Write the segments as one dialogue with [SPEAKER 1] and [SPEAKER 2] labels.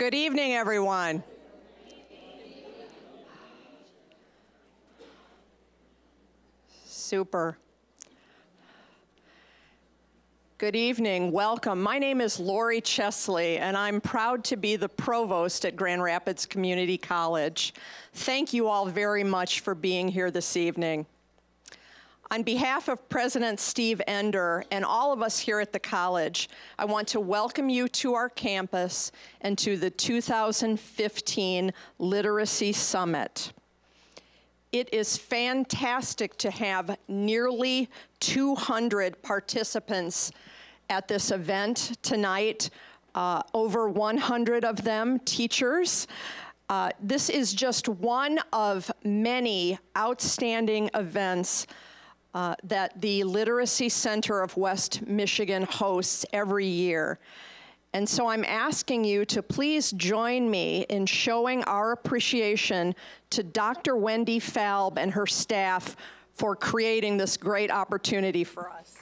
[SPEAKER 1] Good evening, everyone. Super. Good evening, welcome. My name is Lori Chesley, and I'm proud to be the provost at Grand Rapids Community College. Thank you all very much for being here this evening. On behalf of President Steve Ender and all of us here at the college, I want to welcome you to our campus and to the 2015 Literacy Summit. It is fantastic to have nearly 200 participants at this event tonight, over 100 of them teachers. This is just one of many outstanding events that the Literacy Center of West Michigan hosts every year. And so I'm asking you to please join me in showing our appreciation to Dr. Wendy Falb and her staff for creating this great opportunity for us.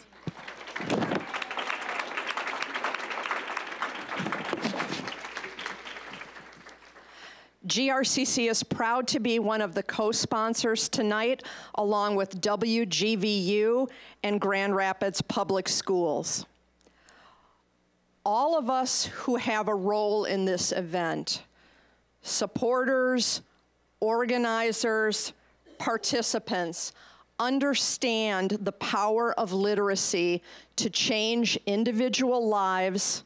[SPEAKER 1] GRCC is proud to be one of the co-sponsors tonight, along with WGVU and Grand Rapids Public Schools. All of us who have a role in this event, supporters, organizers, participants, understand the power of literacy to change individual lives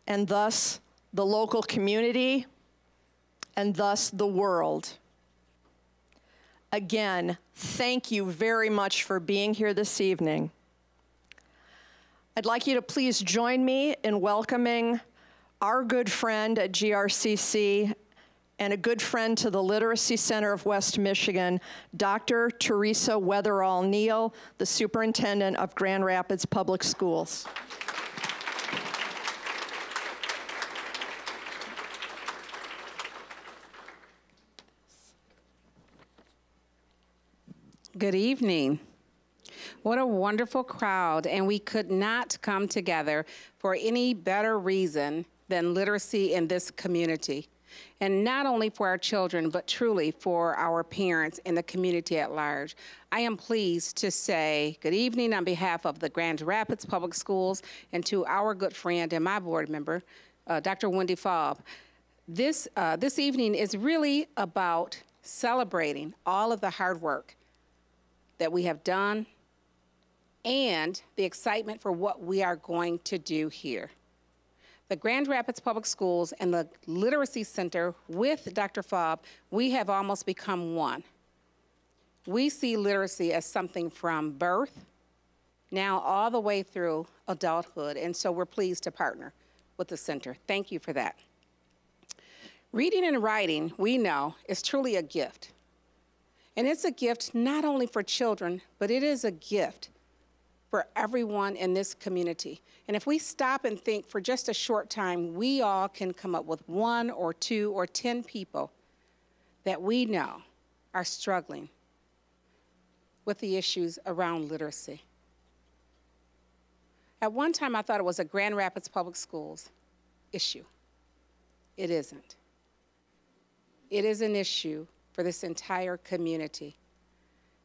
[SPEAKER 1] and thus the local community and thus the world. Again, thank you very much for being here this evening. I'd like you to please join me in welcoming our good friend at GRCC and a good friend to the Literacy Center of West Michigan, Dr. Teresa Weatherall-Neal, the Superintendent of Grand Rapids Public Schools.
[SPEAKER 2] Good evening. What a wonderful crowd, and we could not come together for any better reason than literacy in this community. And not only for our children, but truly for our parents and the community at large. I am pleased to say good evening on behalf of the Grand Rapids Public Schools and to our good friend and my board member, Dr. Wendy Falb. This evening is really about celebrating all of the hard work that we have done and the excitement for what we are going to do here. The Grand Rapids Public Schools and the Literacy Center with Dr. Falb, we have almost become one. We see literacy as something from birth, now all the way through adulthood, and so we're pleased to partner with the center. Thank you for that. Reading and writing, we know, is truly a gift. And it's a gift not only for children, but it is a gift for everyone in this community. And if we stop and think for just a short time, we all can come up with 1 or 2 or 10 people that we know are struggling with the issues around literacy. At one time, I thought it was a Grand Rapids Public Schools issue. It isn't. It is an issue for this entire community.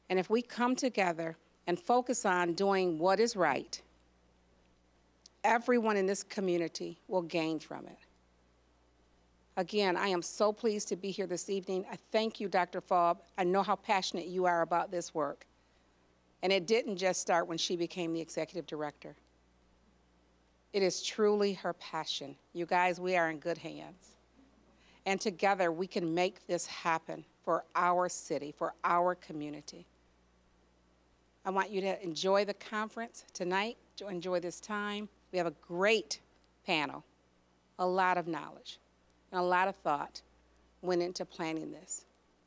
[SPEAKER 2] And if we come together and focus on doing what is right, everyone in this community will gain from it. Again, I am so pleased to be here this evening. I thank you, Dr. Falb. I know how passionate you are about this work. And it didn't just start when she became the executive director. It is truly her passion. You guys, we are in good hands. And together we can make this happen for our city, for our community. I want you to enjoy the conference tonight, to enjoy this time. We have a great panel, a lot of knowledge, and a lot of thought went into planning this.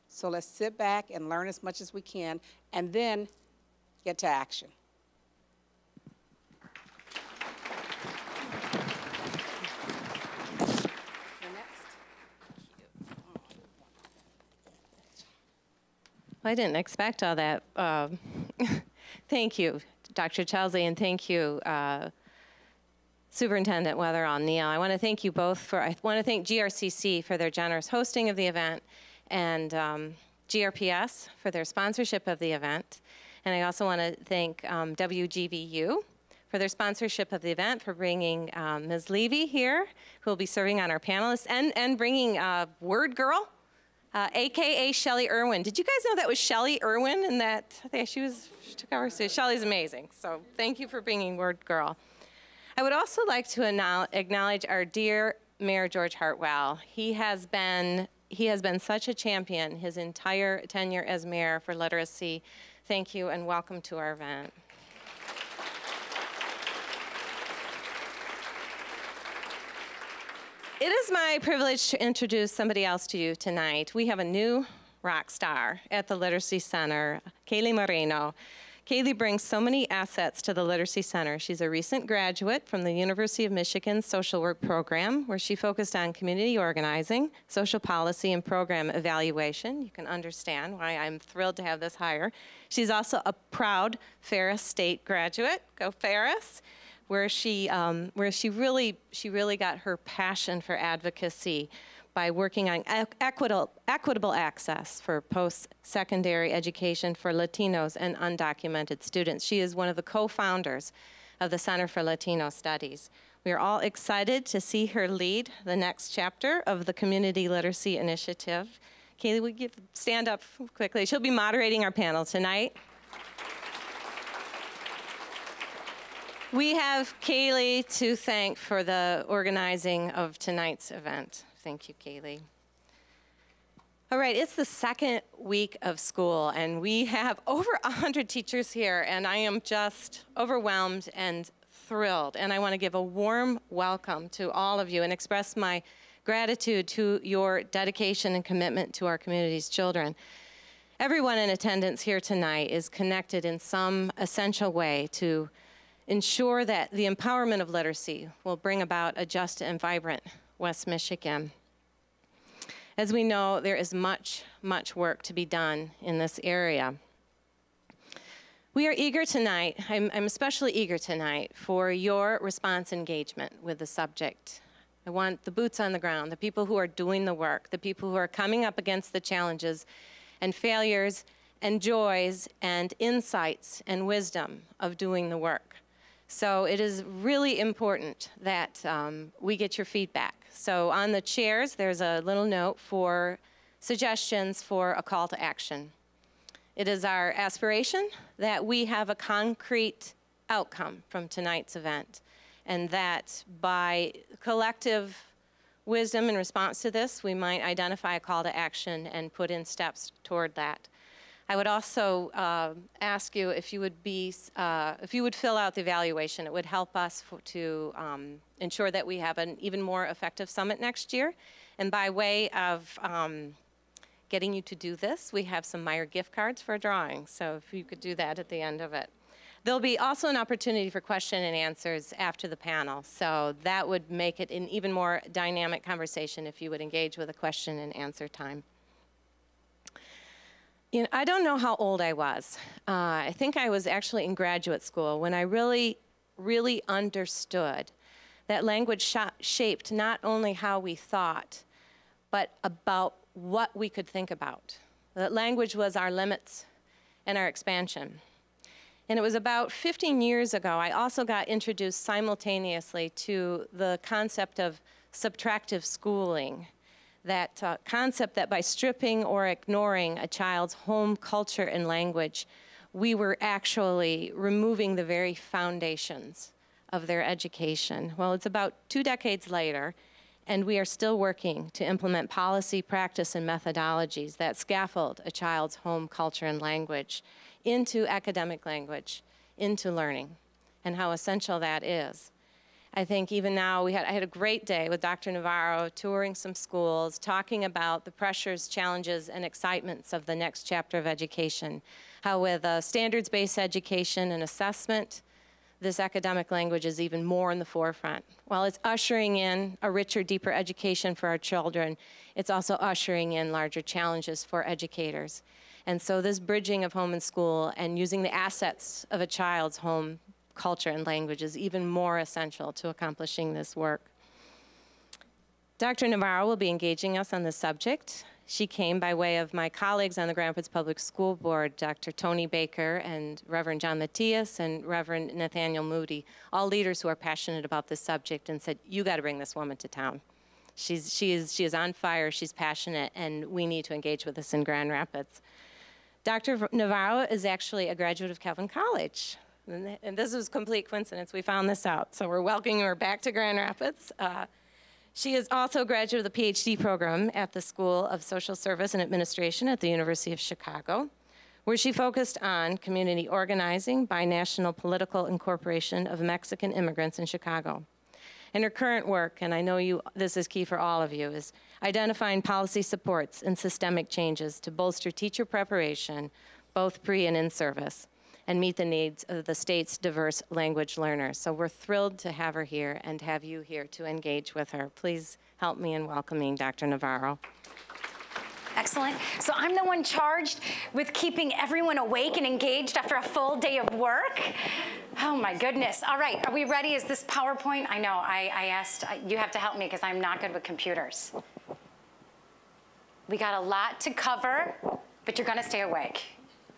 [SPEAKER 2] So let's sit back and learn as much as we can, and then get to action.
[SPEAKER 3] I didn't expect all that. Thank you, Dr. Chesley, and thank you, Superintendent Weatherall, Neil. I want to thank you both for, I want to thank GRCC for their generous hosting of the event, and GRPS for their sponsorship of the event. And I also want to thank WGVU for their sponsorship of the event, for bringing Ms. Levy here, who will be serving on our panelists, and bringing Word Girl, AKA Shelley Irwin. Did you guys know that was Shelley Irwin? And that, I think she took over, so Shelley's amazing. So thank you for bringing Word Girl. I would also like to acknowledge our dear Mayor George Hartwell. He has been such a champion his entire tenure as mayor for literacy. Thank you and welcome to our event. It is my privilege to introduce somebody else to you tonight. We have a new rock star at the Literacy Center, Kaylee Moreno. Kaylee brings so many assets to the Literacy Center. She's a recent graduate from the University of Michigan's social work program, where she focused on community organizing, social policy, and program evaluation. You can understand why I'm thrilled to have this hire. She's also a proud Ferris State graduate, go Ferris, where she really got her passion for advocacy by working on equitable access for post-secondary education for Latinos and undocumented students. She is one of the co-founders of the Center for Latino Studies. We are all excited to see her lead the next chapter of the Community Literacy Initiative. Kaylee, will you stand up quickly? She'll be moderating our panel tonight. We have Kaylee to thank for the organizing of tonight's event. Thank you, Kaylee. All right, it's the second week of school, and we have over 100 teachers here, and I am just overwhelmed and thrilled. And I want to give a warm welcome to all of you and express my gratitude to your dedication and commitment to our community's children. Everyone in attendance here tonight is connected in some essential way to ensure that the empowerment of literacy will bring about a just and vibrant West Michigan. As we know, there is much, much work to be done in this area. We are eager tonight, I'm especially eager tonight, for your response engagement with the subject. I want the boots on the ground, the people who are doing the work, the people who are coming up against the challenges and failures and joys and insights and wisdom of doing the work. So it is really important that we get your feedback. So on the chairs, there's a little note for suggestions for a call to action. It is our aspiration that we have a concrete outcome from tonight's event, and that by collective wisdom in response to this, we might identify a call to action and put in steps toward that. I would also ask you if you would fill out the evaluation. It would help us to ensure that we have an even more effective summit next year. And by way of getting you to do this, we have some Meyer gift cards for a drawing. So if you could do that at the end of it. There'll be also an opportunity for question and answers after the panel. So that would make it an even more dynamic conversation if you would engage with a question and answer time. You know, I don't know how old I was. I think I was actually in graduate school when I really, really understood that language shaped not only how we thought, but about what we could think about. That language was our limits and our expansion. And it was about 15 years ago, I also got introduced simultaneously to the concept of subtractive schooling. That concept that by stripping or ignoring a child's home culture and language, we were actually removing the very foundations of their education. Well, it's about 2 decades later, and we are still working to implement policy, practice, and methodologies that scaffold a child's home culture and language into academic language, into learning, and how essential that is. I think even now, I had a great day with Dr. Navarro, touring some schools, talking about the pressures, challenges, and excitements of the next chapter of education. How with standards-based education and assessment, this academic language is even more in the forefront. While it's ushering in a richer, deeper education for our children, it's also ushering in larger challenges for educators. And so this bridging of home and school and using the assets of a child's home culture and language is even more essential to accomplishing this work. Dr. Navarro will be engaging us on this subject. She came by way of my colleagues on the Grand Rapids Public School Board, Dr. Tony Baker and Reverend John Matthias and Reverend Nathaniel Moody, all leaders who are passionate about this subject, and said, you got to bring this woman to town. She is on fire, she's passionate, and we need to engage with this in Grand Rapids. Dr. Navarro is actually a graduate of Calvin College. And this was complete coincidence. We found this out. So we're welcoming her back to Grand Rapids. She is also a graduate of the PhD program at the School of Social Service and Administration at the University of Chicago, where she focused on community organizing, binational political incorporation of Mexican immigrants in Chicago. And her current work, and I know this is key for all of you, is identifying policy supports and systemic changes to bolster teacher preparation, both pre and in service, and meet the needs of the state's diverse language learners. So we're thrilled to have her here and have you here to engage with her. Please help me in welcoming Dr. Navarro.
[SPEAKER 4] Excellent. So I'm the one charged with keeping everyone awake and engaged after a full day of work. Oh my goodness. All right, are we ready? Is this PowerPoint? I know, I asked, you have to help me because I'm not good with computers. We got a lot to cover, but you're gonna stay awake.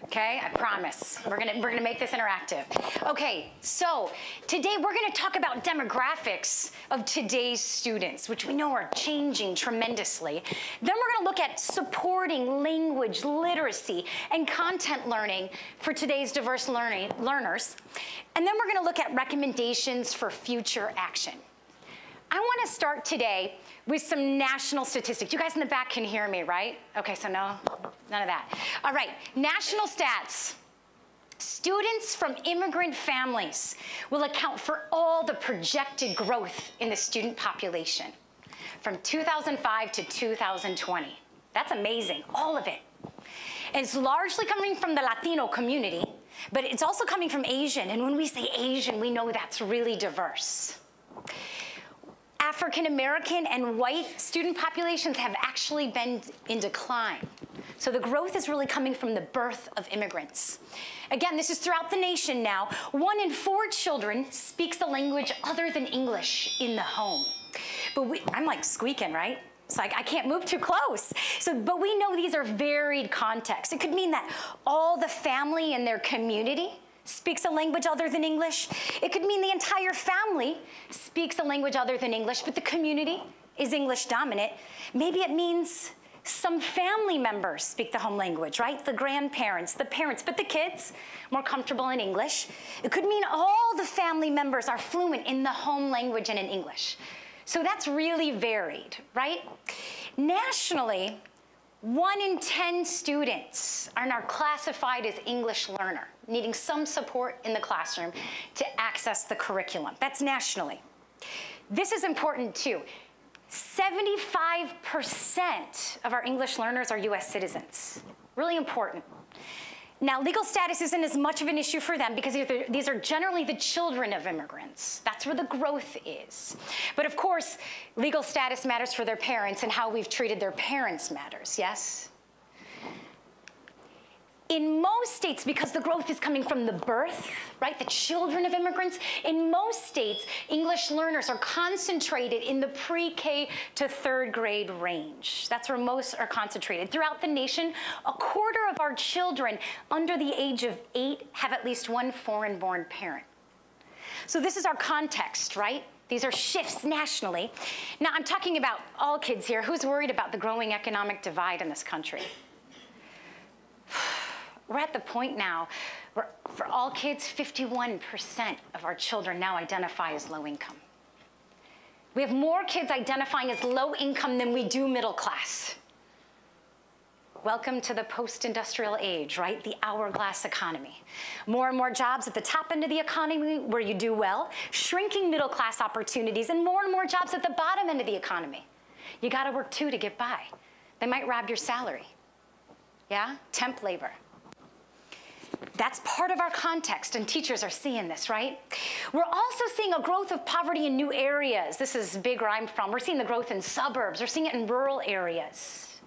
[SPEAKER 4] Okay, I promise. We're gonna make this interactive. Okay, so today we're gonna talk about demographics of today's students, which we know are changing tremendously. Then we're gonna look at supporting language literacy and content learning for today's diverse learners. And then we're gonna look at recommendations for future action. I wanna start today with some national statistics. You guys in the back can hear me, right? Okay, so no, none of that. All right, national stats. Students from immigrant families will account for all the projected growth in the student population from 2005 to 2020. That's amazing, all of it. And it's largely coming from the Latino community, but it's also coming from Asian. And when we say Asian, we know that's really diverse. African American and white student populations have actually been in decline. So the growth is really coming from the birth of immigrants. Again, this is throughout the nation now. 1 in 4 children speaks a language other than English in the home. But I'm like squeaking, right? It's like I can't move too close. But we know these are varied contexts. It could mean that all the family in their community speaks a language other than English. It could mean the entire family speaks a language other than English, but the community is English dominant. Maybe it means some family members speak the home language, right? The grandparents, the parents, but the kids more comfortable in English. It could mean all the family members are fluent in the home language and in English. So that's really varied, right? Nationally, 1 in 10 students are now classified as English learner, needing some support in the classroom to access the curriculum. That's nationally. This is important too. 75% of our English learners are US citizens. Really important. Now, legal status isn't as much of an issue for them because these are generally the children of immigrants. That's where the growth is. But of course, legal status matters for their parents, and how we've treated their parents matters, yes? In most states, because the growth is coming from the birth, right, the children of immigrants, in most states, English learners are concentrated in the pre-K to 3rd grade range. That's where most are concentrated. Throughout the nation, 1/4 of our children under the age of 8 have at least one foreign-born parent. So this is our context, right? These are shifts nationally. Now, I'm talking about all kids here. Who's worried about the growing economic divide in this country? We're at the point now where for all kids, 51% of our children now identify as low income. We have more kids identifying as low income than we do middle class. Welcome to the post-industrial age, right? The hourglass economy. More and more jobs at the top end of the economy where you do well, shrinking middle class opportunities, and more jobs at the bottom end of the economy. You gotta work too to get by. They might rob your salary. Yeah, temp labor. That's part of our context, and teachers are seeing this, right? We're also seeing a growth of poverty in new areas. This is big where I'm from. We're seeing the growth in suburbs. We're seeing it in rural areas.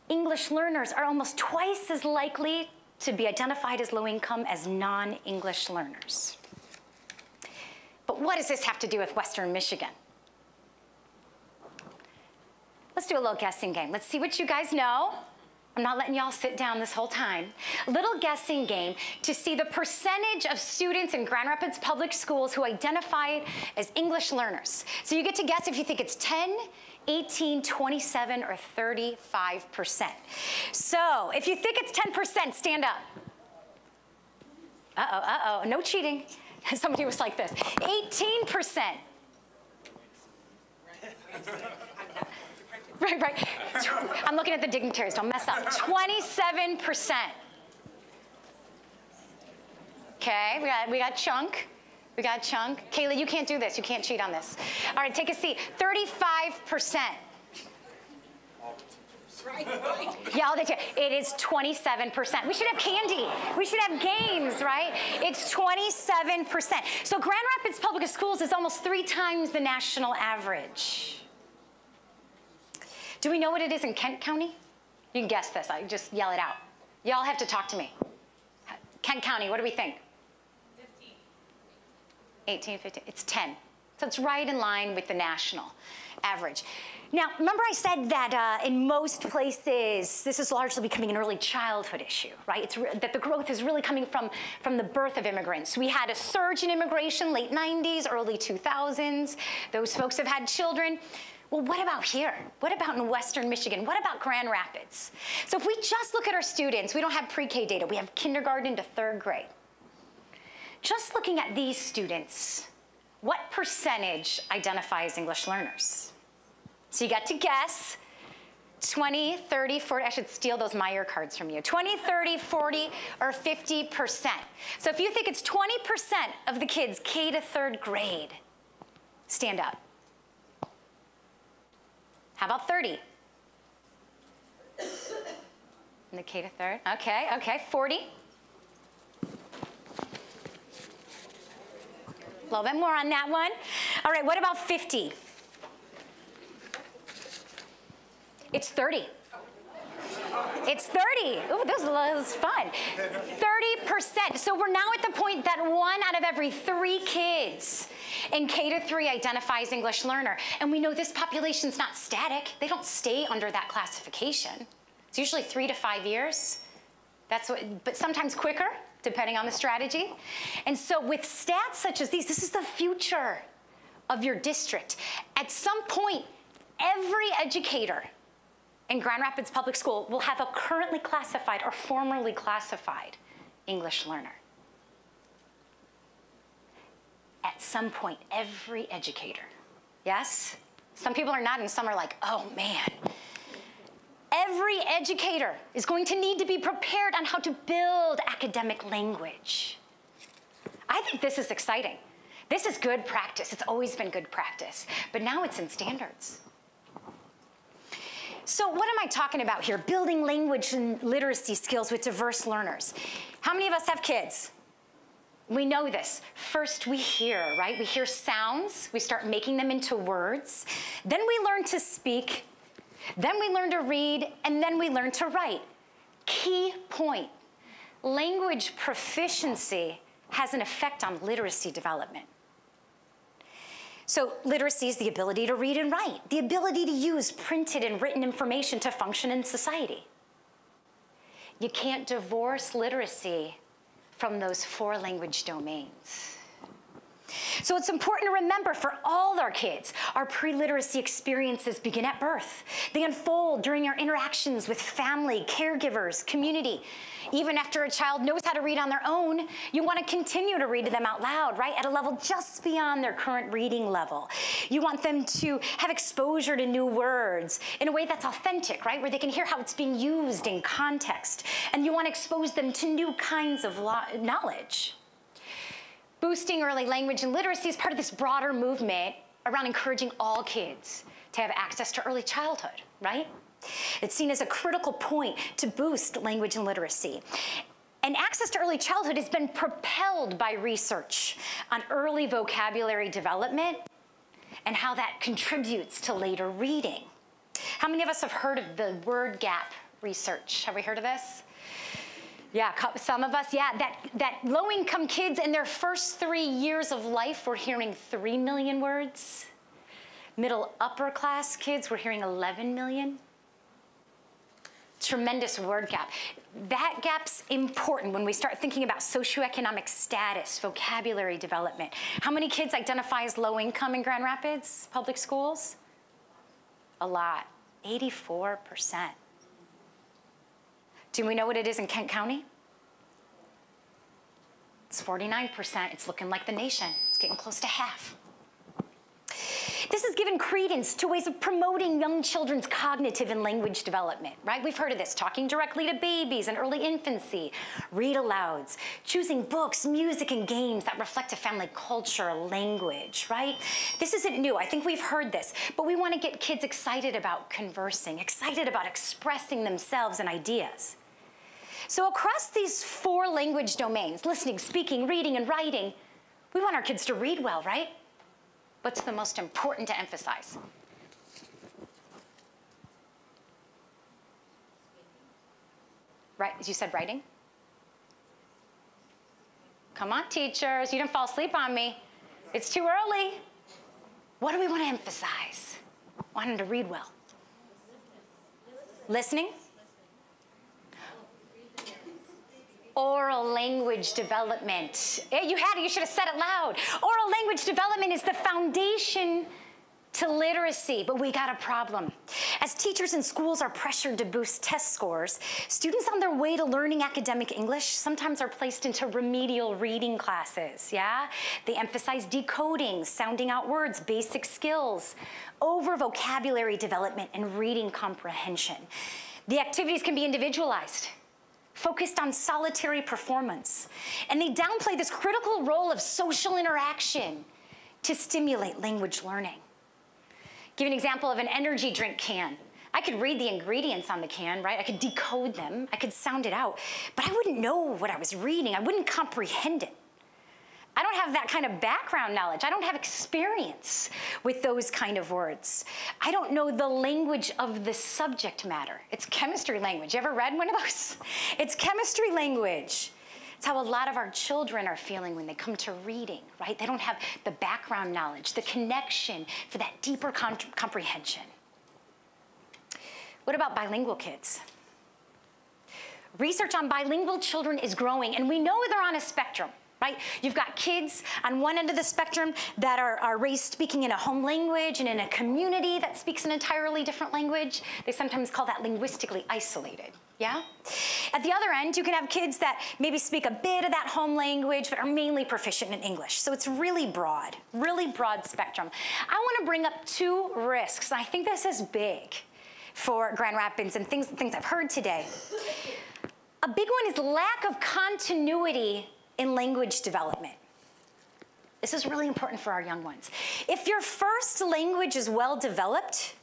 [SPEAKER 4] English learners are almost twice as likely to be identified as low income as non-English learners. But what does this have to do with Western Michigan? Let's do a little guessing game. Let's see what you guys know. I'm not letting y'all sit down this whole time. A little guessing game to see the percentage of students in Grand Rapids Public Schools who identify as English learners. So you get to guess if you think it's 10, 18, 27, or 35%. So if you think it's 10%, stand up. Uh-oh, no cheating. Somebody was like this. 18%. Right. I'm looking at the dignitaries, don't mess up. 27%. Okay, we got chunk. We got chunk. Kayla, you can't do this. You can't cheat on this. All right, take a seat. 35%. Yeah, it is 27%. We should have candy. We should have games, right? It's 27%. So Grand Rapids Public Schools is almost 3 times the national average. Do we know what it is in Kent County? You can guess this. I just yell it out. Y'all have to talk to me. Kent County, what do we think? 15. 18, 15. It's 10. So it's right in line with the national average. Now, remember I said that in most places, this is largely becoming an early childhood issue, right? That the growth is really coming from the birth of immigrants. We had a surge in immigration, late 90s, early 2000s. Those folks have had children. Well, what about here? What about in Western Michigan? What about Grand Rapids? So if we just look at our students, we don't have pre-K data. We have kindergarten to 3rd grade. Just looking at these students, what percentage identify as English learners? So you got to guess 20, 30, 40. I should steal those Meyer cards from you. 20, 30, 40, or 50%. So if you think it's 20% of the kids K to 3rd grade, stand up. How about 30? In the K to 3rd? Okay, 40. A little bit more on that one. All right, what about 50? It's 30. It's 30. Ooh, this was fun. 30%. So we're now at the point that 1 out of every 3 kids in K to 3 identifies English learner. And we know this population's not static. They don't stay under that classification. It's usually 3 to 5 years. But sometimes quicker, depending on the strategy. And so with stats such as these, this is the future of your district. At some point, every educator in Grand Rapids Public School will have a currently classified or formerly classified English learner. At some point, every educator, yes? Some people are nodding, some are like, oh man. Every educator is going to need to be prepared on how to build academic language. I think this is exciting. This is good practice. It's always been good practice, but now it's in standards. So what am I talking about here? Building language and literacy skills with diverse learners. How many of us have kids? We know this. First we hear, right? We hear sounds, we start making them into words. Then we learn to speak, then we learn to read, and then we learn to write. Key point, language proficiency has an effect on literacy development. So literacy is the ability to read and write, the ability to use printed and written information to function in society. You can't divorce literacy from those 4 language domains. So it's important to remember for all our kids, our pre-literacy experiences begin at birth. They unfold during our interactions with family, caregivers, community. Even after a child knows how to read on their own, you want to continue to read to them out loud, right? At a level just beyond their current reading level. You want them to have exposure to new words in a way that's authentic, right? Where they can hear how it's being used in context. And you want to expose them to new kinds of knowledge. Boosting early language and literacy is part of this broader movement around encouraging all kids to have access to early childhood, right? It's seen as a critical point to boost language and literacy. And access to early childhood has been propelled by research on early vocabulary development and how that contributes to later reading. How many of us have heard of the word gap research? Have we heard of this? Yeah, some of us, yeah. That low-income kids in their first 3 years of life were hearing 3 million words. Middle upper class kids were hearing 11 million. Tremendous word gap. That gap's important when we start thinking about socioeconomic status, vocabulary development. How many kids identify as low income in Grand Rapids public schools? A lot, 84%. Do we know what it is in Kent County? It's 49%. It's looking like the nation. It's getting close to half. This has given credence to ways of promoting young children's cognitive and language development, right? We've heard of this, talking directly to babies in early infancy, read-alouds, choosing books, music, and games that reflect a family culture, language, right? This isn't new. I think we've heard this, but we want to get kids excited about conversing, excited about expressing themselves and ideas. So across these 4 language domains, listening, speaking, reading, and writing, we want our kids to read well, right? What's the most important to emphasize? Right, you said writing? Come on, teachers, you didn't fall asleep on me. It's too early. What do we want to emphasize? Want them to read well. Listening? Oral language development. You had it, you should have said it loud. Oral language development is the foundation to literacy, but we got a problem. As teachers in schools are pressured to boost test scores, students on their way to learning academic English sometimes are placed into remedial reading classes, yeah? They emphasize decoding, sounding out words, basic skills, over vocabulary development and reading comprehension. The activities can be individualized, focused on solitary performance. And they downplay this critical role of social interaction to stimulate language learning. Give an example of an energy drink can. I could read the ingredients on the can, right? I could decode them, I could sound it out, but I wouldn't know what I was reading. I wouldn't comprehend it. I don't have that kind of background knowledge. I don't have experience with those kind of words. I don't know the language of the subject matter. It's chemistry language. You ever read one of those? It's chemistry language. It's how a lot of our children are feeling when they come to reading, right? They don't have the background knowledge, the connection for that deeper comprehension. What about bilingual kids? Research on bilingual children is growing, and we know they're on a spectrum. Right? You've got kids on one end of the spectrum that are raised speaking in a home language and in a community that speaks an entirely different language. They sometimes call that linguistically isolated, yeah? At the other end, you can have kids that maybe speak a bit of that home language but are mainly proficient in English. So it's really broad spectrum. I want to bring up 2 risks. I think this is big for Grand Rapids and things I've heard today. A big one is lack of continuity in language development. This is really important for our young ones. If your first language is well developed,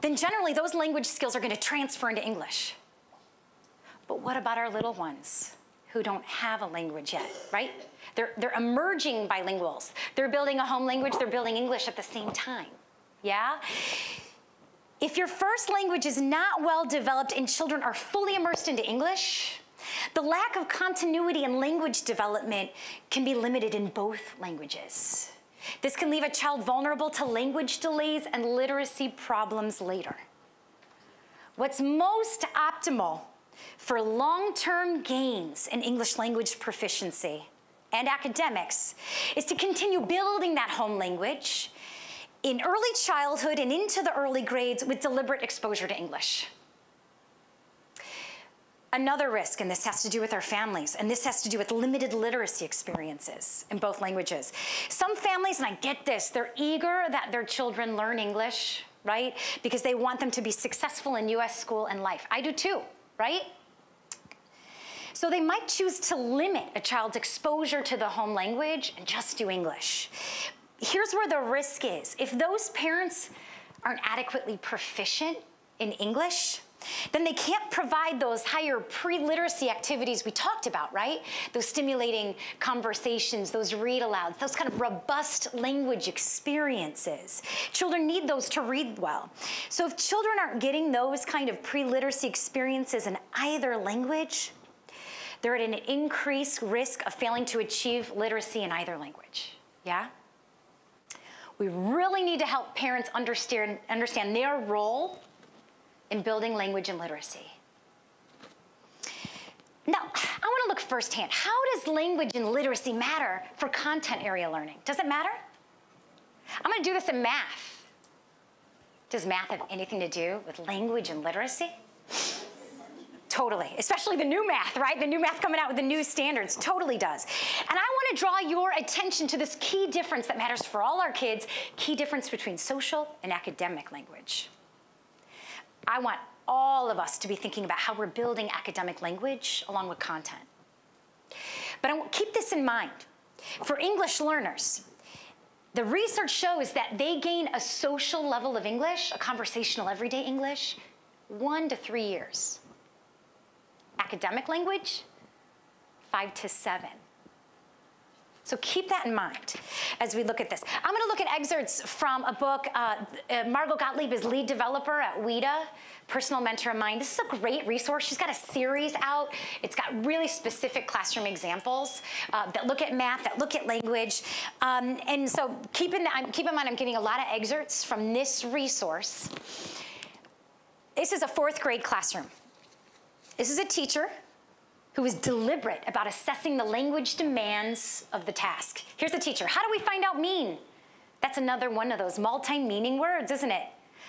[SPEAKER 4] then generally those language skills are going to transfer into English. But what about our little ones who don't have a language yet, right? They're emerging bilinguals. They're building a home language, they're building English at the same time, yeah? If your first language is not well developed and children are fully immersed into English, the lack of continuity in language development can be limited in both languages. This can leave a child vulnerable to language delays and literacy problems later. What's most optimal for long-term gains in English language proficiency and academics is to continue building that home language in early childhood and into the early grades with deliberate exposure to English. Another risk, and this has to do with our families, and this has to do with limited literacy experiences in both languages. Some families, and I get this, they're eager that their children learn English, right? Because they want them to be successful in US school and life. I do too, right? So they might choose to limit a child's exposure to the home language and just do English. Here's where the risk is. If those parents aren't adequately proficient in English, then they can't provide those higher pre-literacy activities we talked about, right? Those stimulating conversations, those read-alouds, those kind of robust language experiences. Children need those to read well. So if children aren't getting those kind of pre-literacy experiences in either language, they're at an increased risk of failing to achieve literacy in either language. Yeah? We really need to help parents understand their role in building language and literacy. Now, I want to look firsthand. How does language and literacy matter for content area learning? Does it matter? I'm going to do this in math. Does math have anything to do with language and literacy? Totally, especially the new math, right? The new math coming out with the new standards, totally does. And I want to draw your attention to this key difference that matters for all our kids, key difference between social and academic language. I want all of us to be thinking about how we're building academic language along with content. But I want, keep this in mind. For English learners, the research shows that they gain a social level of English, a conversational everyday English, 1 to 3 years. Academic language, 5 to 7. So keep that in mind as we look at this. I'm going to look at excerpts from a book. Margot Gottlieb is lead developer at WIDA, Personal Mentor of Mine. This is a great resource. She's got a series out. It's got really specific classroom examples that look at math, that look at language. And so keep in mind, I'm getting a lot of excerpts from this resource. This is a 4th grade classroom. This is a teacher who is deliberate about assessing the language demands of the task. Here's the teacher. How do we find out mean? That's another one of those multi-meaning words, isn't it?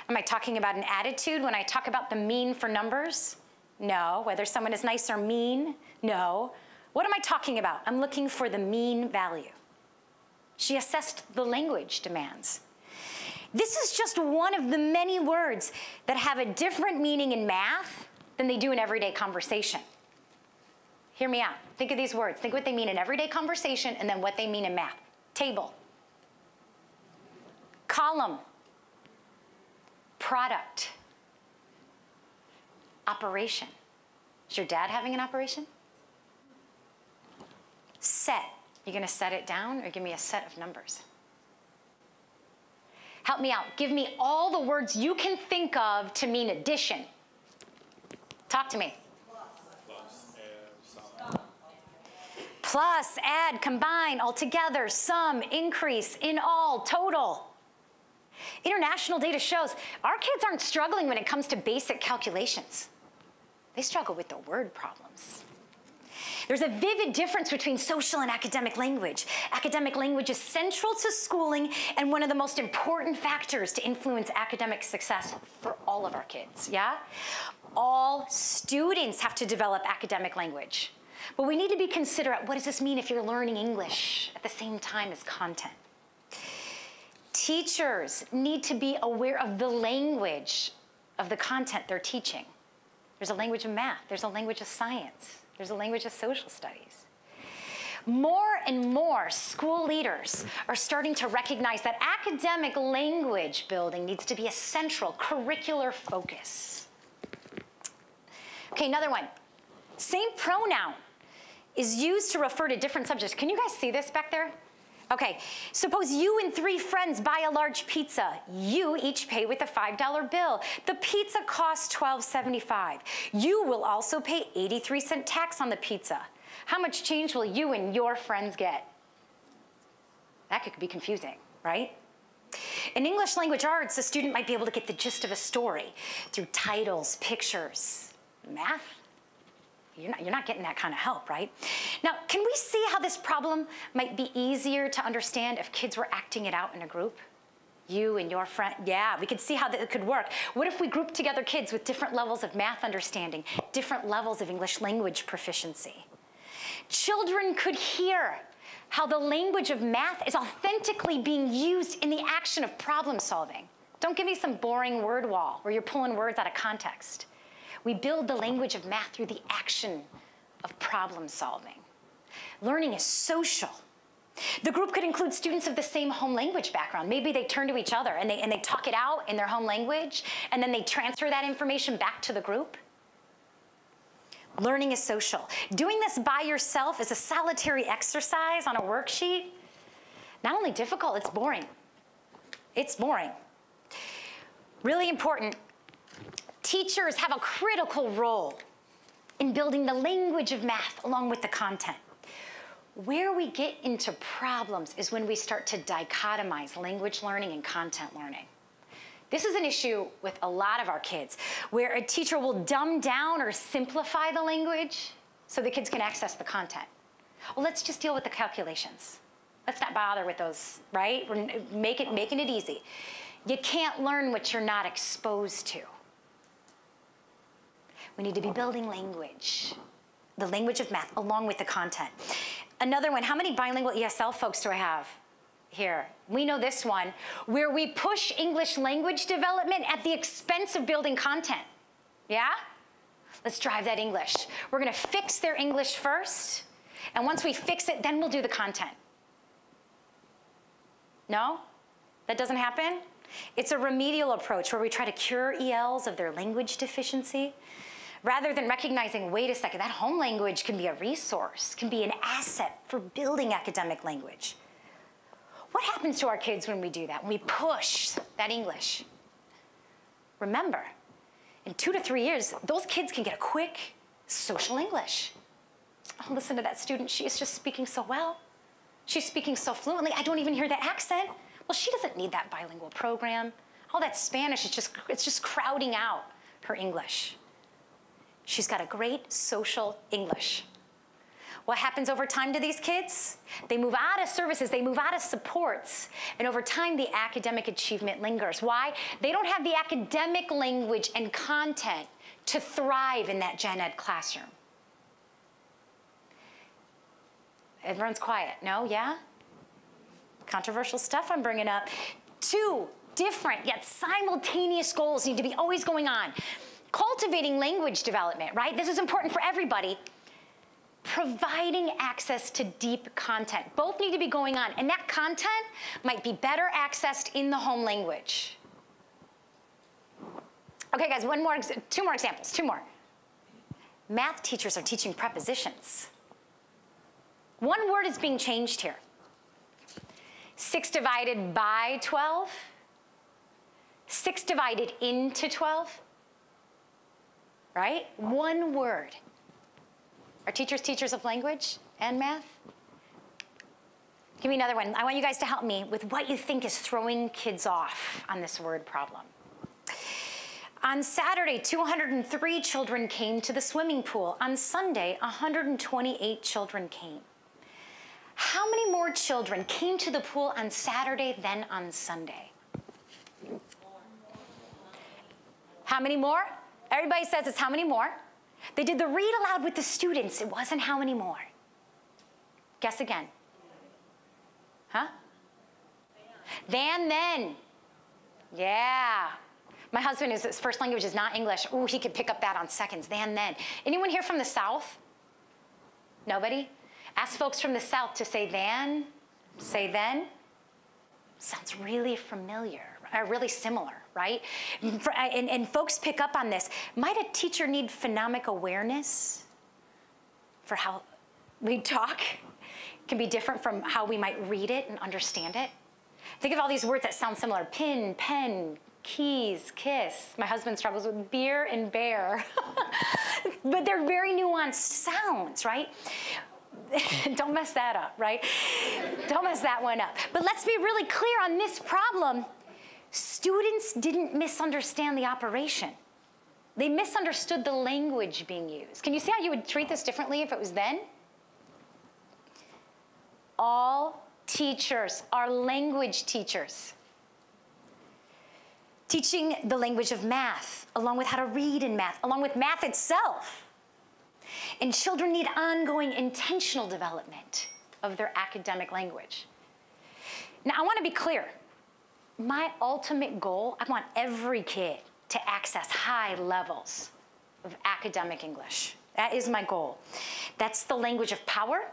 [SPEAKER 4] Am I talking about an attitude when I talk about the mean for numbers? No. Whether someone is nice or mean? No. What am I talking about? I'm looking for the mean value. She assessed the language demands. This is just one of the many words that have a different meaning in math than they do in everyday conversation. Hear me out. Think of these words. Think what they mean in everyday conversation and then what they mean in math. Table. Column. Product. Operation. Is your dad having an operation? Set. You gonna set it down or give me a set of numbers? Help me out. Give me all the words you can think of to mean addition. Talk to me. Plus, add, combine, altogether, sum, increase, in all, total. International data shows our kids aren't struggling when it comes to basic calculations. They struggle with the word problems. There's a vivid difference between social and academic language. Academic language is central to schooling and one of the most important factors to influence academic success for all of our kids, yeah? All students have to develop academic language. But we need to be considerate, what does this mean if you're learning English at the same time as content? Teachers need to be aware of the language of the content they're teaching. There's a language of math, there's a language of science, there's a language of social studies. More and more school leaders are starting to recognize that academic language building needs to be a central curricular focus. Okay, another one. Same pronoun is used to refer to different subjects. Can you guys see this back there? Okay, suppose you and 3 friends buy a large pizza. You each pay with a $5 bill. The pizza costs $12.75. You will also pay 83-cent tax on the pizza. How much change will you and your friends get? That could be confusing, right? In English language arts, a student might be able to get the gist of a story through titles, pictures. Math? You're not getting that kind of help, right? Now, can we see how this problem might be easier to understand if kids were acting it out in a group? You and your friend, yeah, we could see how that could work. What if we grouped together kids with different levels of math understanding, different levels of English language proficiency? Children could hear how the language of math is authentically being used in the action of problem solving. Don't give me some boring word wall where you're pulling words out of context. We build the language of math through the action of problem solving. Learning is social. The group could include students of the same home language background. Maybe they turn to each other and they talk it out in their home language, and then they transfer that information back to the group. Learning is social. Doing this by yourself is a solitary exercise on a worksheet. Not only difficult, it's boring. It's boring. Really important. Teachers have a critical role in building the language of math along with the content. Where we get into problems is when we start to dichotomize language learning and content learning. This is an issue with a lot of our kids, where a teacher will dumb down or simplify the language so the kids can access the content. Well, let's just deal with the calculations. Let's not bother with those, right? We're making it easy. You can't learn what you're not exposed to. We need to be building language, the language of math, along with the content. Another one, how many bilingual ESL folks do I have here? We know this one, where we push English language development at the expense of building content. Yeah? Let's drive that English. We're gonna fix their English first, and once we fix it, then we'll do the content. No? That doesn't happen? It's a remedial approach where we try to cure ELs of their language deficiency, rather than recognizing, wait a second, that home language can be a resource, can be an asset for building academic language. What happens to our kids when we do that, when we push that English? Remember, in 2 to 3 years, those kids can get a quick social English. Oh, listen to that student, she is just speaking so well. She's speaking so fluently, I don't even hear the accent. Well, she doesn't need that bilingual program. All that Spanish, it's just crowding out her English. She's got a great social English. What happens over time to these kids? They move out of services, they move out of supports, and over time the academic achievement lingers. Why? They don't have the academic language and content to thrive in that gen ed classroom. Everyone's quiet. No? Yeah? Controversial stuff I'm bringing up. 2 different yet simultaneous goals need to be always going on. Cultivating language development, right? This is important for everybody. Providing access to deep content. Both need to be going on, and that content might be better accessed in the home language. Okay, guys, 2 more examples, 2 more. Math teachers are teaching prepositions. 1 word is being changed here. 6 divided by 12. 6 divided into 12. Right? 1 word. Are teachers teachers of language and math? Give me another one. I want you guys to help me with what you think is throwing kids off on this word problem. On Saturday, 203 children came to the swimming pool. On Sunday, 128 children came. How many more children came to the pool on Saturday than on Sunday? How many more? Everybody says it's how many more. They did the read aloud with the students. It wasn't how many more. Guess again. Huh? Then. Yeah. My husband, his first language is not English. Ooh, he could pick up that on seconds. Then. Anyone here from the South? Nobody? Ask folks from the South to say than, say then. Sounds really familiar, really similar, right? And folks pick up on this. Might a teacher need phonemic awareness for how we talk? It can be different from how we might read it and understand it. Think of all these words that sound similar. Pin, pen, keys, kiss. My husband struggles with beer and bear. But they're very nuanced sounds, right? Don't mess that up, right? Don't mess that one up. But let's be really clear on this problem. Students didn't misunderstand the operation. They misunderstood the language being used. Can you see how you would treat this differently if it was then? All teachers are language teachers. Teaching the language of math, along with how to read in math, along with math itself. And children need ongoing intentional development of their academic language. Now, I want to be clear. My ultimate goal, I want every kid to access high levels of academic English. That is my goal. That's the language of power.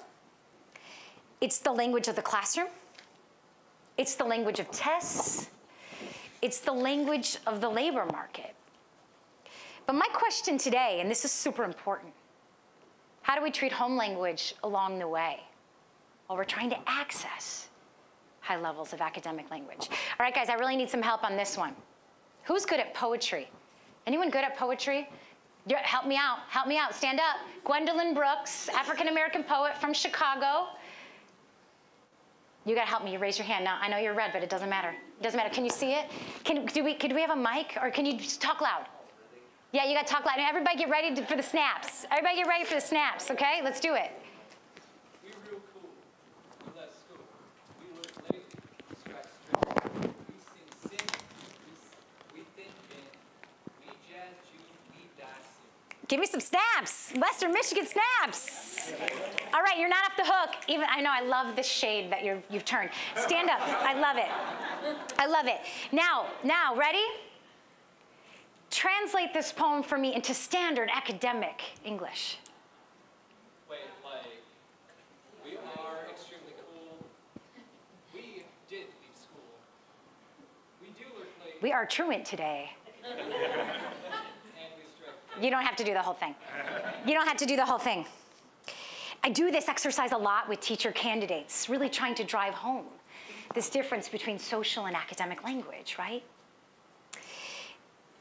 [SPEAKER 4] It's the language of the classroom. It's the language of tests. It's the language of the labor market. But my question today, and this is super important, how do we treat home language along the way while we're trying to access high levels of academic language? All right, guys, I really need some help on this one. Who's good at poetry? Anyone good at poetry? Yeah, help me out, stand up. Gwendolyn Brooks, African-American poet from Chicago. You gotta help me, you raise your hand. Now, I know you're red, but it doesn't matter. It doesn't matter, can you see it? Could we have a mic, or can you just talk loud? Yeah, you gotta talk loud. Now, everybody get ready for the snaps. Everybody get ready for the snaps, okay? Let's do it.
[SPEAKER 5] We real cool. We left school. We look lazy. We scratch straight. We sing. We think big. We jazz Jews. We die.
[SPEAKER 4] Give me some snaps. Western Michigan snaps. All right, you're not off the hook. Even I know I love this shade that you've turned. Stand up. I love it. I love it. Now, ready? Translate this poem for me into standard academic English.
[SPEAKER 5] Wait, like, we are extremely cool. We did leave school. We do look late.
[SPEAKER 4] We are truant today.
[SPEAKER 5] And we strike.
[SPEAKER 4] You don't have to do the whole thing. You don't have to do the whole thing. I do this exercise a lot with teacher candidates, really trying to drive home this difference between social and academic language, right?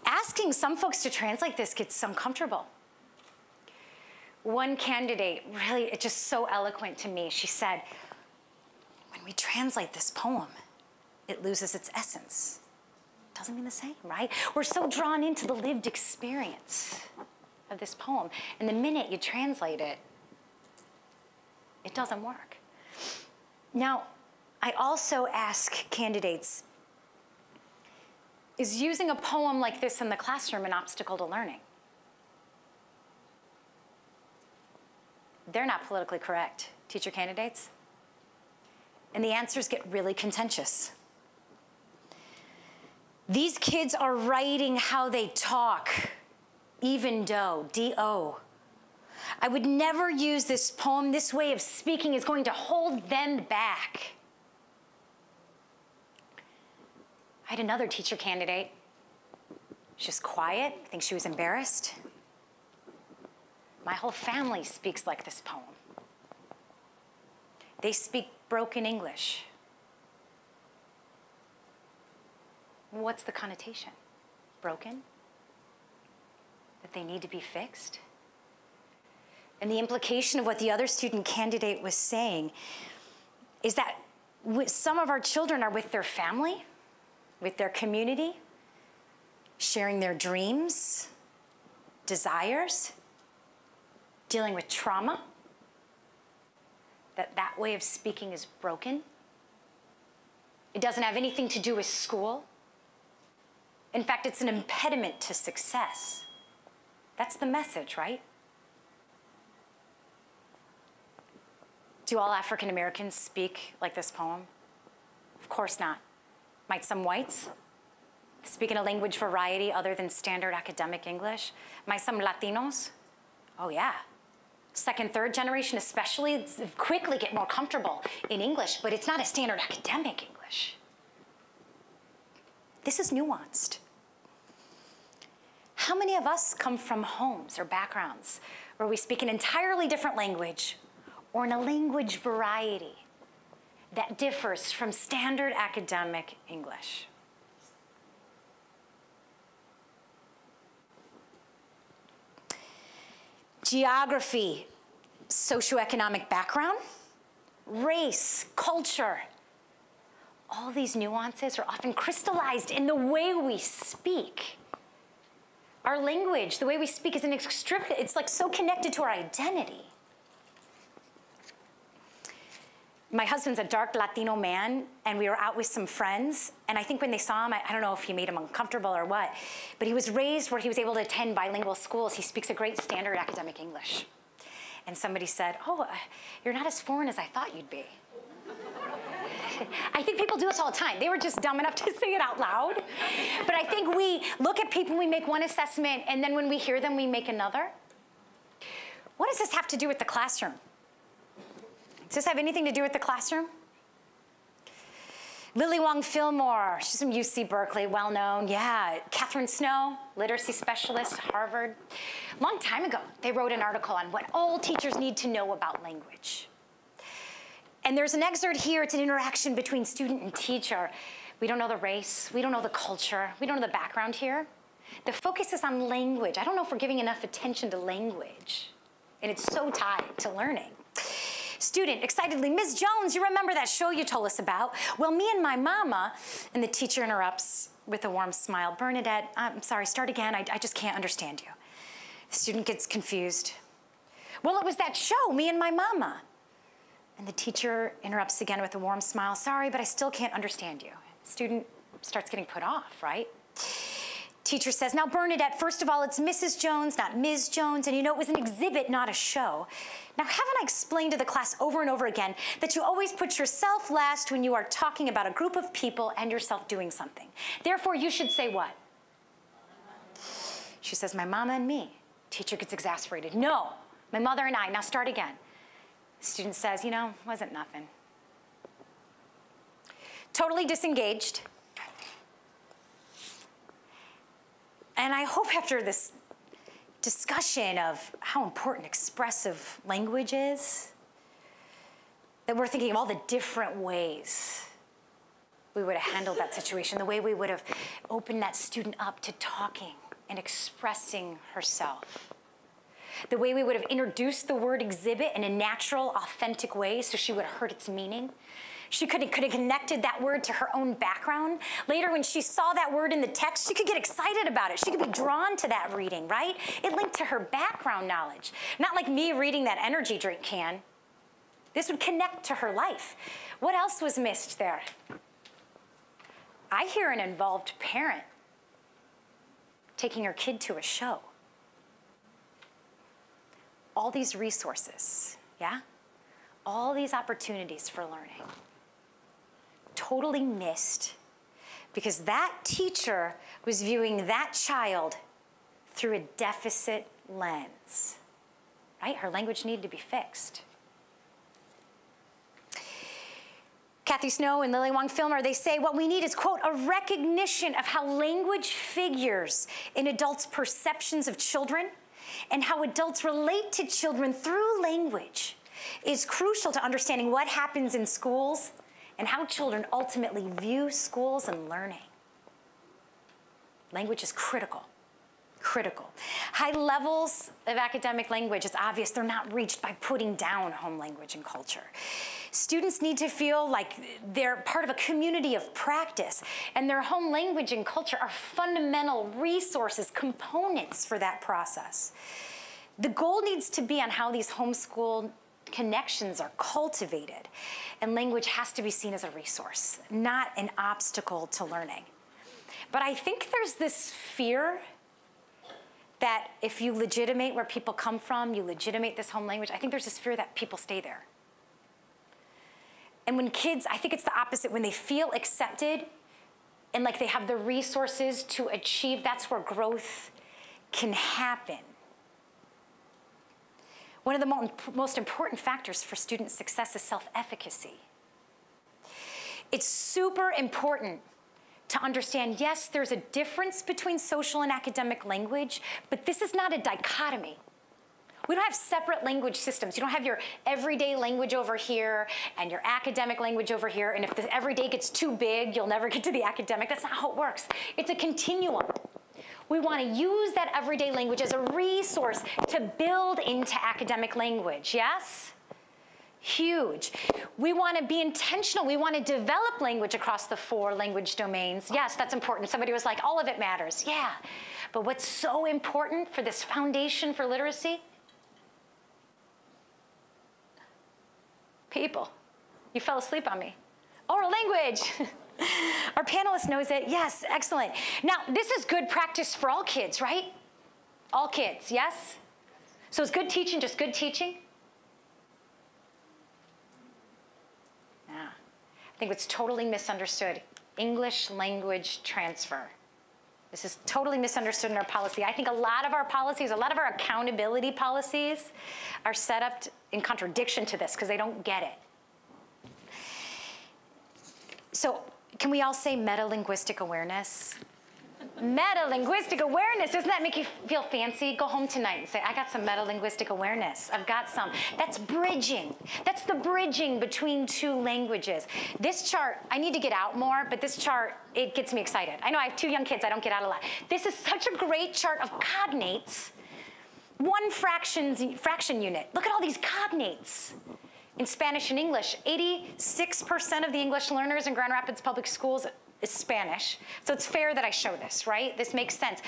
[SPEAKER 4] Asking some folks to translate this gets uncomfortable. One candidate, really, it's just so eloquent to me. She said, when we translate this poem, it loses its essence. Doesn't mean the same, right? We're so drawn into the lived experience of this poem. And the minute you translate it, it doesn't work. Now, I also ask candidates, is using a poem like this in the classroom an obstacle to learning? They're not politically correct, teacher candidates. And the answers get really contentious. These kids are writing how they talk, even though, D-O. I would never use this poem. This way of speaking is going to hold them back. I had another teacher candidate. She was quiet. I think she was embarrassed. My whole family speaks like this poem. They speak broken English. What's the connotation? Broken? That they need to be fixed? And the implication of what the other student candidate was saying is that some of our children are with their family, with their community, sharing their dreams, desires, dealing with trauma, that way of speaking is broken. It doesn't have anything to do with school. In fact, it's an impediment to success. That's the message, right? Do all African Americans speak like this poem? Of course not. Might some whites speak in a language variety other than standard academic English? Might some Latinos? Oh yeah. Second, third generation especially quickly get more comfortable in English, but it's not a standard academic English. This is nuanced. How many of us come from homes or backgrounds where we speak an entirely different language or in a language variety that differs from standard academic English? Geography, socioeconomic background, race, culture. All these nuances are often crystallized in the way we speak. Our language, the way we speak is it's like so connected to our identity. My husband's a dark Latino man, and we were out with some friends, and I think when they saw him, I don't know if he made him uncomfortable or what, but he was raised where he was able to attend bilingual schools. He speaks a great standard academic English. And somebody said, oh, you're not as foreign as I thought you'd be. I think people do this all the time. They were just dumb enough to say it out loud. But I think we look at people, we make one assessment, and then when we hear them, we make another. What does this have to do with the classroom? Does this have anything to do with the classroom? Lily Wong Fillmore, she's from UC Berkeley, well known. Yeah, Catherine Snow, literacy specialist, Harvard. Long time ago, they wrote an article on what all teachers need to know about language. And there's an excerpt here, it's an interaction between student and teacher. We don't know the race, we don't know the culture, we don't know the background here. The focus is on language. I don't know if we're giving enough attention to language, and it's so tied to learning. Student, excitedly, Ms. Jones, you remember that show you told us about? Well, me and my mama, and the teacher interrupts with a warm smile. Bernadette, I'm sorry, start again. I just can't understand you. The student gets confused. Well, it was that show, Me and My Mama. And the teacher interrupts again with a warm smile. Sorry, but I still can't understand you. The student starts getting put off, right? Teacher says, now Bernadette, first of all, it's Mrs. Jones, not Ms. Jones, and you know it was an exhibit, not a show. Now, haven't I explained to the class over and over again that you always put yourself last when you are talking about a group of people and yourself doing something? Therefore, you should say what? She says, my mama and me. Teacher gets exasperated. No, my mother and I. Now start again. Student says, you know, wasn't nothing. Totally disengaged. And I hope after this discussion of how important expressive language is, that we're thinking of all the different ways we would have handled that situation, the way we would have opened that student up to talking and expressing herself. The way we would have introduced the word exhibit in a natural, authentic way so she would have heard its meaning. She could have connected that word to her own background. Later, when she saw that word in the text, she could get excited about it. She could be drawn to that reading, right? It linked to her background knowledge. Not like me reading that energy drink can. This would connect to her life. What else was missed there? I hear an involved parent taking her kid to a show. All these resources, yeah? All these opportunities for learning. Totally missed because that teacher was viewing that child through a deficit lens, right? Her language needed to be fixed. Kathy Snow and Lily Wong Filmer, they say what we need is, quote, a recognition of how language figures in adults' perceptions of children and how adults relate to children through language is crucial to understanding what happens in schools and how children ultimately view schools and learning. Language is critical, critical. High levels of academic language, it's obvious they're not reached by putting down home language and culture. Students need to feel like they're part of a community of practice, and their home language and culture are fundamental resources, components for that process. The goal needs to be on how these homeschool connections are cultivated, and language has to be seen as a resource, not an obstacle to learning. But I think there's this fear that if you legitimate where people come from, you legitimate this home language, I think there's this fear that people stay there. And when kids, I think it's the opposite, when they feel accepted and like they have the resources to achieve, that's where growth can happen. One of the most important factors for student success is self-efficacy. It's super important to understand, yes, there's a difference between social and academic language, but this is not a dichotomy. We don't have separate language systems. You don't have your everyday language over here and your academic language over here, and if the everyday gets too big, you'll never get to the academic. That's not how it works. It's a continuum. We want to use that everyday language as a resource to build into academic language, yes? Huge. We want to be intentional. We want to develop language across the 4 language domains. Yes, that's important. Somebody was like, all of it matters. Yeah. But what's so important for this foundation for literacy? People. You fell asleep on me. Oral language. Our panelist knows it. Yes, excellent. Now, this is good practice for all kids, right? All kids, yes? So is good teaching just good teaching? Yeah. I think it's totally misunderstood. English language transfer. This is totally misunderstood in our policy. I think a lot of our policies, a lot of our accountability policies are set up in contradiction to this because they don't get it. So can we all say meta-linguistic awareness? Meta-linguistic awareness, doesn't that make you feel fancy? Go home tonight and say, I got some meta-linguistic awareness. I've got some. That's bridging. That's the bridging between two languages. This chart, I need to get out more, but this chart, it gets me excited. I know I have 2 young kids, I don't get out a lot. This is such a great chart of cognates. 1 fraction unit. Look at all these cognates. In Spanish and English, 86% of the English learners in Grand Rapids Public Schools is Spanish. So it's fair that I show this, right? This makes sense.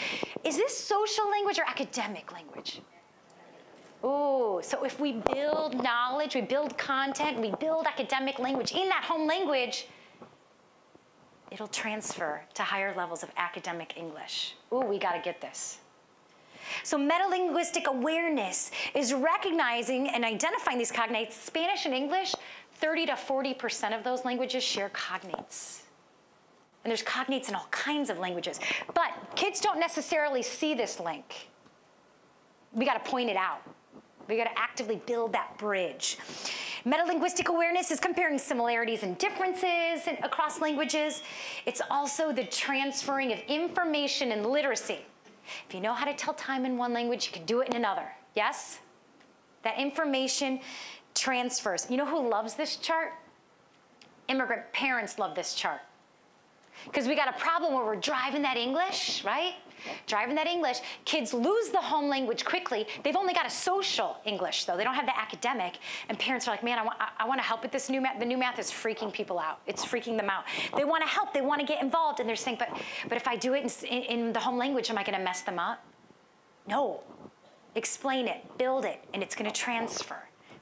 [SPEAKER 4] Is this social language or academic language? Ooh, so if we build knowledge, we build content, we build academic language in that home language, it'll transfer to higher levels of academic English. Ooh, we gotta get this. So meta-linguistic awareness is recognizing and identifying these cognates. Spanish and English, 30 to 40% of those languages share cognates. And there's cognates in all kinds of languages. But kids don't necessarily see this link. We gotta point it out. We gotta actively build that bridge. Meta-linguistic awareness is comparing similarities and differences across languages. It's also the transferring of information and literacy. If you know how to tell time in one language, you can do it in another, yes? That information transfers. You know who loves this chart? Immigrant parents love this chart. Because we got a problem where we're driving that English, right? Driving that English. Kids lose the home language quickly. They've only got a social English, though. They don't have the academic. And parents are like, man, I want to help with this new math. The new math is freaking people out. It's freaking them out. They want to help. They want to get involved. And they're saying, but if I do it in the home language, am I going to mess them up? No. Explain it. Build it. And it's going to transfer.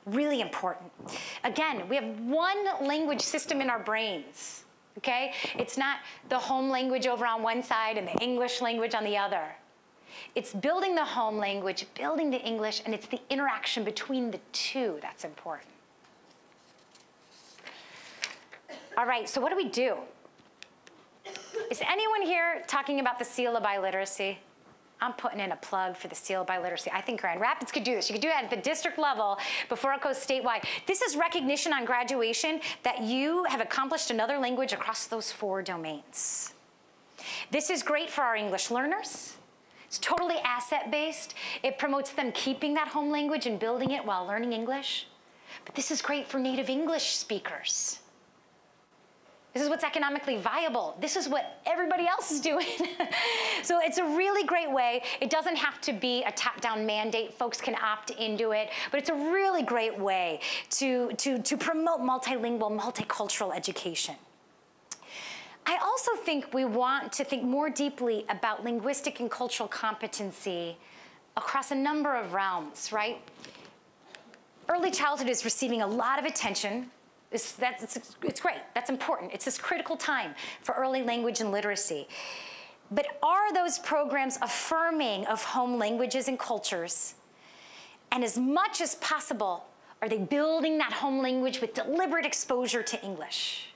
[SPEAKER 4] Really important. Again, we have one language system in our brains. Okay? It's not the home language over on one side and the English language on the other. It's building the home language, building the English, and it's the interaction between the two that's important. All right, so what do? Is anyone here talking about the seal of biliteracy? I'm putting in a plug for the seal of biliteracy. I think Grand Rapids could do this. You could do that at the district level before it goes statewide. This is recognition on graduation that you have accomplished another language across those 4 domains. This is great for our English learners. It's totally asset-based. It promotes them keeping that home language and building it while learning English. But this is great for native English speakers. This is what's economically viable. This is what everybody else is doing. So it's a really great way. It doesn't have to be a top-down mandate. Folks can opt into it. But it's a really great way to promote multilingual, multicultural education. I also think we want to think more deeply about linguistic and cultural competency across a number of realms, right? Early childhood is receiving a lot of attention. It's great, that's important. It's this critical time for early language and literacy. But are those programs affirming of home languages and cultures? And as much as possible, are they building that home language with deliberate exposure to English?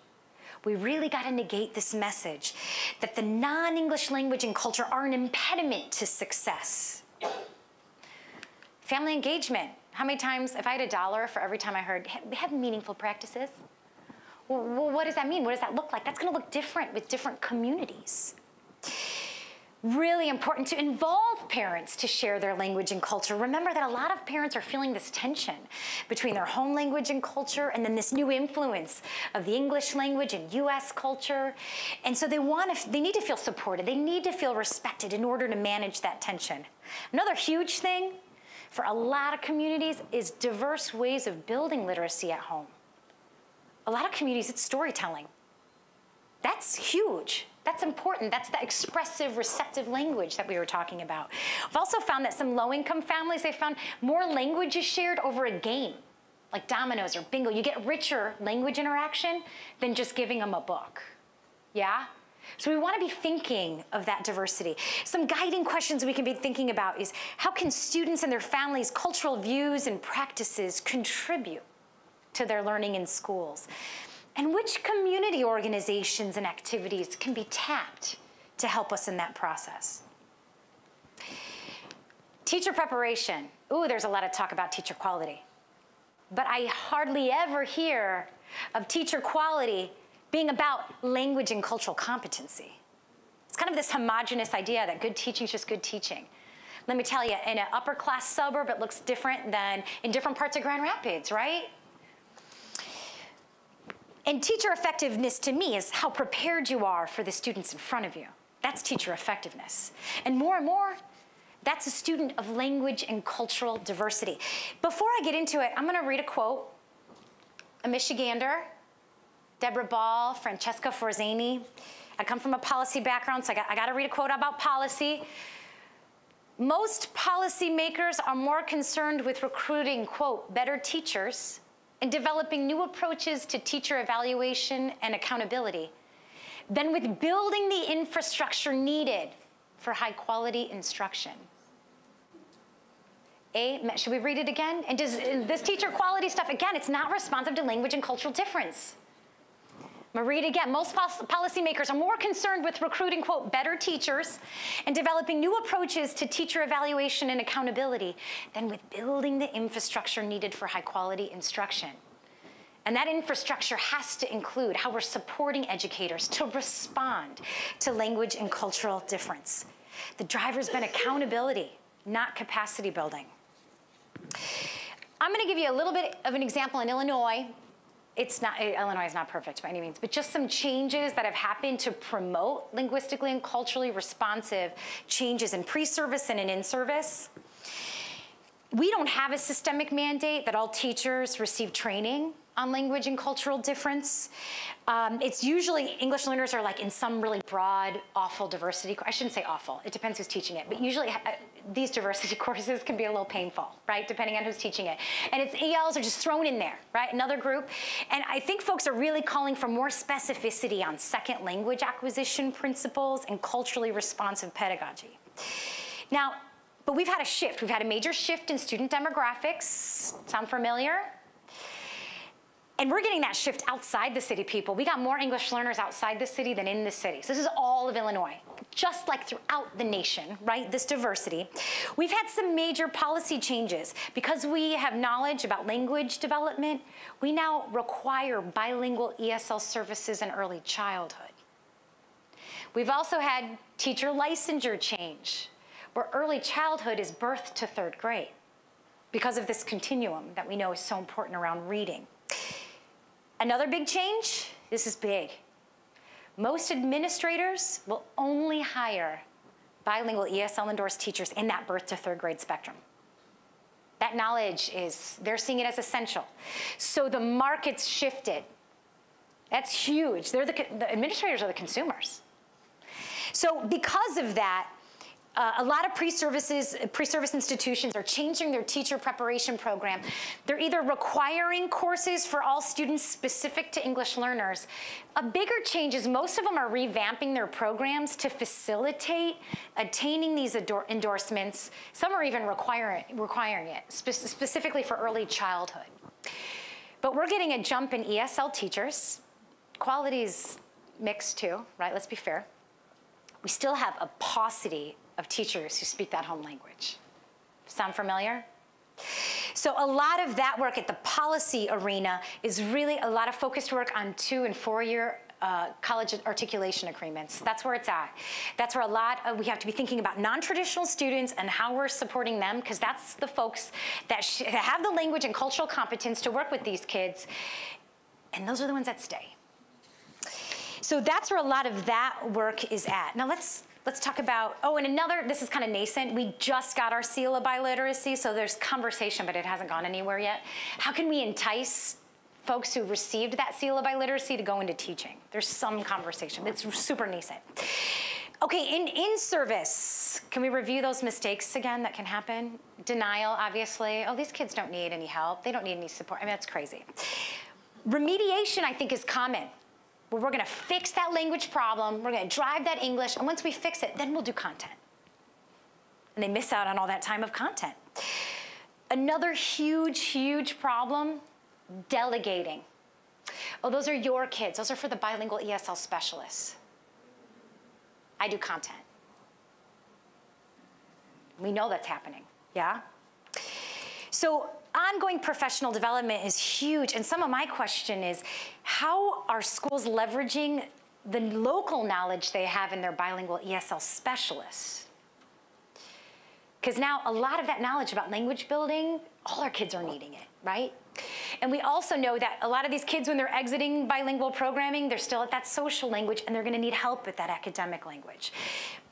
[SPEAKER 4] We really got to negate this message that the non-English language and culture are an impediment to success. Family engagement. How many times, if I had $1 for every time I heard, have meaningful practices? Well, what does that mean? What does that look like? That's going to look different with different communities. Really important to involve parents to share their language and culture. Remember that a lot of parents are feeling this tension between their home language and culture and then this new influence of the English language and US culture. And so they need to feel supported. They need to feel respected in order to manage that tension. Another huge thing for a lot of communities is diverse ways of building literacy at home. A lot of communities, it's storytelling. That's huge. That's important. That's the expressive, receptive language that we were talking about. We've also found that some low-income families, they found more language is shared over a game, like dominoes or bingo. You get richer language interaction than just giving them a book. Yeah? So we want to be thinking of that diversity. Some guiding questions we can be thinking about is how can students and their families' cultural views and practices contribute to their learning in schools? And which community organizations and activities can be tapped to help us in that process? Teacher preparation. Ooh, there's a lot of talk about teacher quality. But I hardly ever hear of teacher quality being about language and cultural competency. It's kind of this homogenous idea that good teaching is just good teaching. Let me tell you, in an upper class suburb, it looks different than in different parts of Grand Rapids, right? And teacher effectiveness to me is how prepared you are for the students in front of you. That's teacher effectiveness. And more, that's a student of language and cultural diversity. Before I get into it, I'm gonna read a quote. A Michigander, Deborah Ball, Francesca Forzani. I come from a policy background, so I gotta read a quote about policy. Most policymakers are more concerned with recruiting, quote, better teachers and developing new approaches to teacher evaluation and accountability than with building the infrastructure needed for high quality instruction. Should we read it again? And does this teacher quality stuff, again, it's not responsive to language and cultural difference. I'm gonna read it again. Most policymakers are more concerned with recruiting, quote, better teachers and developing new approaches to teacher evaluation and accountability than with building the infrastructure needed for high quality instruction. And that infrastructure has to include how we're supporting educators to respond to language and cultural difference. The driver's been accountability, not capacity building. I'm gonna give you a little bit of an example in Illinois. Illinois is not perfect by any means, but just some changes that have happened to promote linguistically and culturally responsive changes in pre-service and in service. We don't have a systemic mandate that all teachers receive training on language and cultural difference. It's usually, English learners are like in some really broad, awful diversity. I shouldn't say awful, it depends who's teaching it, but usually these diversity courses can be a little painful, right? Depending on who's teaching it. And it's ELs are just thrown in there, right? Another group. And I think folks are really calling for more specificity on second language acquisition principles and culturally responsive pedagogy. Now, but we've had a shift. We've had a major shift in student demographics. Sound familiar? And we're getting that shift outside the city, people. We got more English learners outside the city than in the city. So this is all of Illinois, just like throughout the nation, right? This diversity. We've had some major policy changes. Because we have knowledge about language development, we now require bilingual ESL services in early childhood. We've also had teacher licensure change, where early childhood is birth to 3rd grade because of this continuum that we know is so important around reading. Another big change, this is big. Most administrators will only hire bilingual ESL endorsed teachers in that birth to 3rd grade spectrum. That knowledge is, they're seeing it as essential. So the market's shifted. That's huge. The administrators are the consumers. So because of that, a lot of pre-service institutions are changing their teacher preparation program. They're either requiring courses for all students specific to English learners. A bigger change is most of them are revamping their programs to facilitate attaining these endorsements. Some are even requiring it, specifically for early childhood. But we're getting a jump in ESL teachers. Quality's mixed too, right? Let's be fair. We still have a paucity of teachers who speak that home language. Sound familiar? So a lot of that work at the policy arena is really a lot of focused work on 2- and 4-year college articulation agreements. That's where it's at. That's where a lot of, we have to be thinking about non-traditional students and how we're supporting them, because that's the folks that have the language and cultural competence to work with these kids, and those are the ones that stay. So that's where a lot of that work is at. Now let's talk about, and another, this is kind of nascent. We just got our seal of biliteracy, so there's conversation, but it hasn't gone anywhere yet. How can we entice folks who received that seal of biliteracy to go into teaching? There's some conversation. It's super nascent. Okay, in service, can we review those mistakes again that can happen? Denial, obviously. Oh, these kids don't need any help. They don't need any support. I mean, that's crazy. Remediation, I think, is common. Where we're gonna fix that language problem, we're gonna drive that English, and once we fix it, then we'll do content. And they miss out on all that time of content. Another huge, huge problem, delegating. Oh, those are your kids. Those are for the bilingual ESL specialists. I do content. We know that's happening, yeah? So ongoing professional development is huge, and some of my question is, how are schools leveraging the local knowledge they have in their bilingual ESL specialists. Because now a lot of that knowledge about language building, all our kids are needing it, right? And we also know that a lot of these kids, when they're exiting bilingual programming, they're still at that social language, and they're going to need help with that academic language.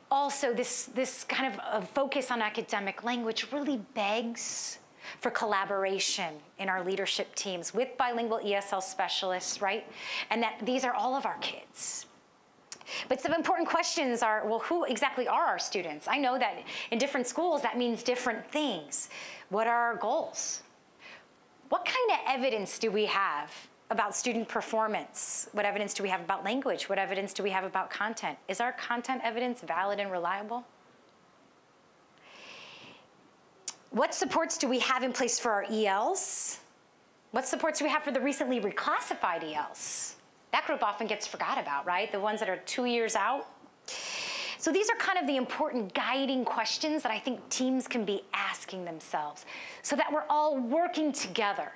[SPEAKER 4] Also, this kind of a focus on academic language really begs for collaboration in our leadership teams with bilingual ESL specialists, right? And that these are all of our kids. But some important questions are, well, who exactly are our students? I know that in different schools, that means different things. What are our goals? What kind of evidence do we have about student performance? What evidence do we have about language? What evidence do we have about content? Is our content evidence valid and reliable? What supports do we have in place for our ELs? What supports do we have for the recently reclassified ELs? That group often gets forgot about, right? The ones that are 2 years out. So these are kind of the important guiding questions that I think teams can be asking themselves so that we're all working together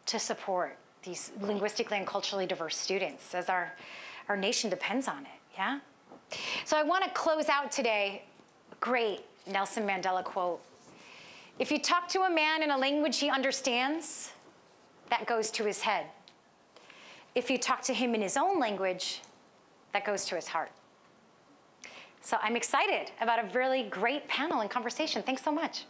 [SPEAKER 4] to support these linguistically and culturally diverse students, as our nation depends on it, yeah? So I want to close out today, a great Nelson Mandela quote. If you talk to a man in a language he understands, that goes to his head. If you talk to him in his own language, that goes to his heart. So I'm excited about a really great panel and conversation. Thanks so much.